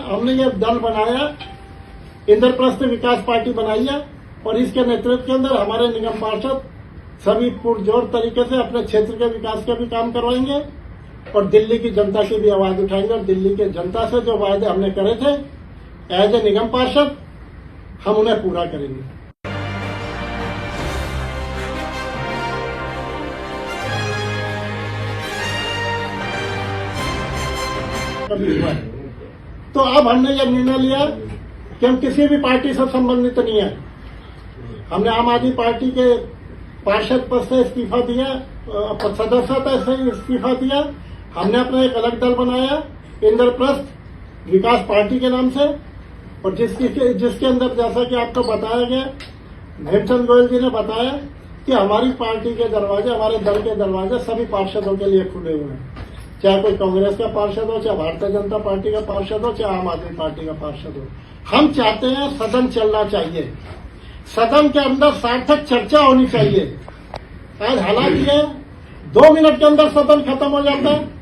हमने ये दल बनाया, इंद्रप्रस्थ विकास पार्टी बनाई है और इसके नेतृत्व के अंदर हमारे निगम पार्षद सभी पुरजोर तरीके से अपने क्षेत्र के विकास के भी काम करवाएंगे और दिल्ली की जनता की भी आवाज उठाएंगे और दिल्ली के जनता से जो वायदे हमने करे थे एज ए निगम पार्षद हम उन्हें पूरा करेंगे। तो अब हमने यह निर्णय लिया कि हम किसी भी पार्टी से संबंधित नहीं है। हमने आम आदमी पार्टी के पार्षद पद से इस्तीफा दिया, सदस्यता से इस्तीफा दिया। हमने अपना एक अलग दल बनाया इंद्रप्रस्थ विकास पार्टी के नाम से और जिसके अंदर जैसा कि आपको बताया गया, हेमचंद गोयल जी ने बताया कि हमारी पार्टी के दरवाजे, हमारे दल के दरवाजे सभी पार्षदों के लिए खुले हुए हैं, चाहे कोई कांग्रेस का पार्षद हो, चाहे भारतीय जनता पार्टी का पार्षद हो, चाहे आम आदमी पार्टी का पार्षद हो। हम चाहते हैं सदन चलना चाहिए, सदन के अंदर सार्थक चर्चा होनी चाहिए। आज हालात ये 2 मिनट के अंदर सदन खत्म हो जाता है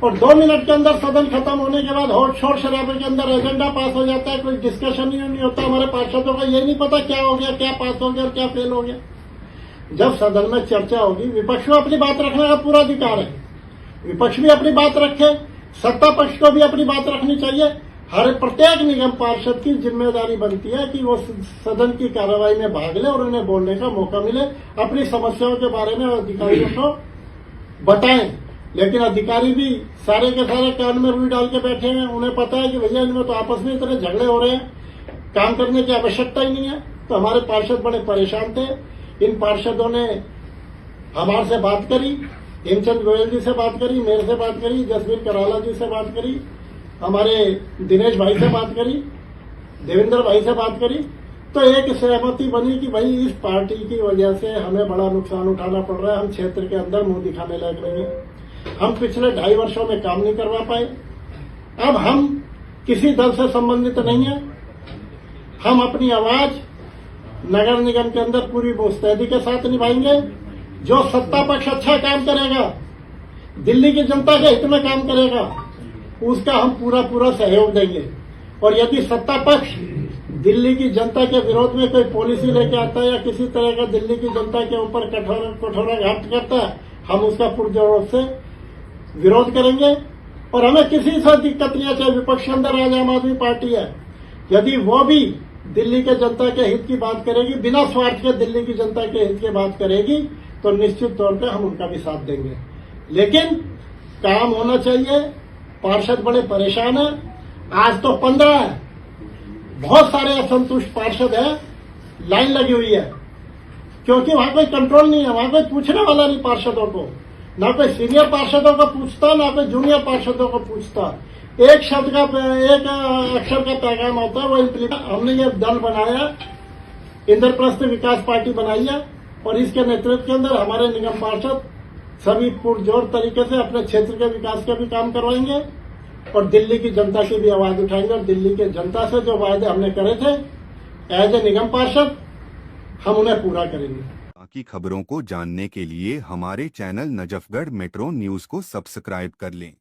और 2 मिनट के अंदर सदन खत्म होने के बाद और शोर शराबे के अंदर एजेंडा पास हो जाता है, कोई डिस्कशन ही नहीं होता। हमारे पार्षदों को ये नहीं पता क्या हो गया, क्या पास हो गया और क्या फेल हो गया। जब सदन में चर्चा होगी, विपक्ष को अपनी बात रखने का पूरा अधिकार है, विपक्ष भी अपनी बात रखे, सत्ता पक्ष को भी अपनी बात रखनी चाहिए। हर प्रत्येक निगम पार्षद की जिम्मेदारी बनती है कि वो सदन की कार्रवाई में भाग ले और उन्हें बोलने का मौका मिले, अपनी समस्याओं के बारे में अधिकारियों को बताएं। लेकिन अधिकारी भी सारे के सारे कान में रुई डाल के बैठे हैं। उन्हें पता है कि भैया इनमें तो आपस में इतने झगड़े हो रहे हैं, काम करने की आवश्यकता ही नहीं है। तो हमारे पार्षद बड़े परेशान थे। इन पार्षदों ने हमारे से बात करी, हेमचंद गोयल जी से बात करी, मेरे से बात करी, जसवीर कराला जी से बात करी, हमारे दिनेश भाई से बात करी, देवेंद्र भाई से बात करी। तो एक सहमति बनी कि भाई इस पार्टी की वजह से हमें बड़ा नुकसान उठाना पड़ रहा है, हम क्षेत्र के अंदर मुंह दिखाने लायक नहीं है, हम पिछले 2.5 वर्षों में काम नहीं करवा पाए। अब हम किसी दल से संबंधित नहीं है, हम अपनी आवाज नगर निगम के अंदर पूरी मुस्तैदी के साथ निभाएंगे। जो सत्ता पक्ष अच्छा काम करेगा, दिल्ली की जनता के हित में काम करेगा, उसका हम पूरा सहयोग देंगे। और यदि सत्ता पक्ष दिल्ली की जनता के विरोध में कोई पॉलिसी लेके आता है या किसी तरह का दिल्ली की जनता के ऊपर कठोराघात करता है, हम उसका पुरजोर से विरोध करेंगे। और हमें किसी से दिक्कत नहीं है, चाहे विपक्ष के अंदर आज आम आदमी पार्टी है, यदि वो भी दिल्ली के जनता के हित की बात करेगी, बिना स्वार्थ के दिल्ली की जनता के हित की बात करेगी, तो निश्चित तौर पे हम उनका भी साथ देंगे। लेकिन काम होना चाहिए। पार्षद बड़े परेशान हैं। आज तो 15 है, बहुत सारे असंतुष्ट पार्षद हैं, लाइन लगी हुई है, क्योंकि वहां कोई कंट्रोल नहीं है, वहां कोई पूछने वाला नहीं पार्षदों को, ना कोई सीनियर पार्षदों को पूछता, ना कोई जूनियर पार्षदों को पूछता। एक शब्द का, एक अक्षर का पैगाम होता है, वो इम्प्लीमेंट। हमने ये दल बनाया, इंद्रप्रस्थ विकास पार्टी बनाई है और इसके नेतृत्व के अंदर हमारे निगम पार्षद सभी पुरजोर तरीके से अपने क्षेत्र के विकास के भी काम करवाएंगे और दिल्ली की जनता की भी आवाज उठाएंगे और दिल्ली के जनता से जो वायदे हमने करे थे एज ए निगम पार्षद हम उन्हें पूरा करेंगे। बाकी खबरों को जानने के लिए हमारे चैनल नजफगढ़ मेट्रो न्यूज को सब्सक्राइब कर लें।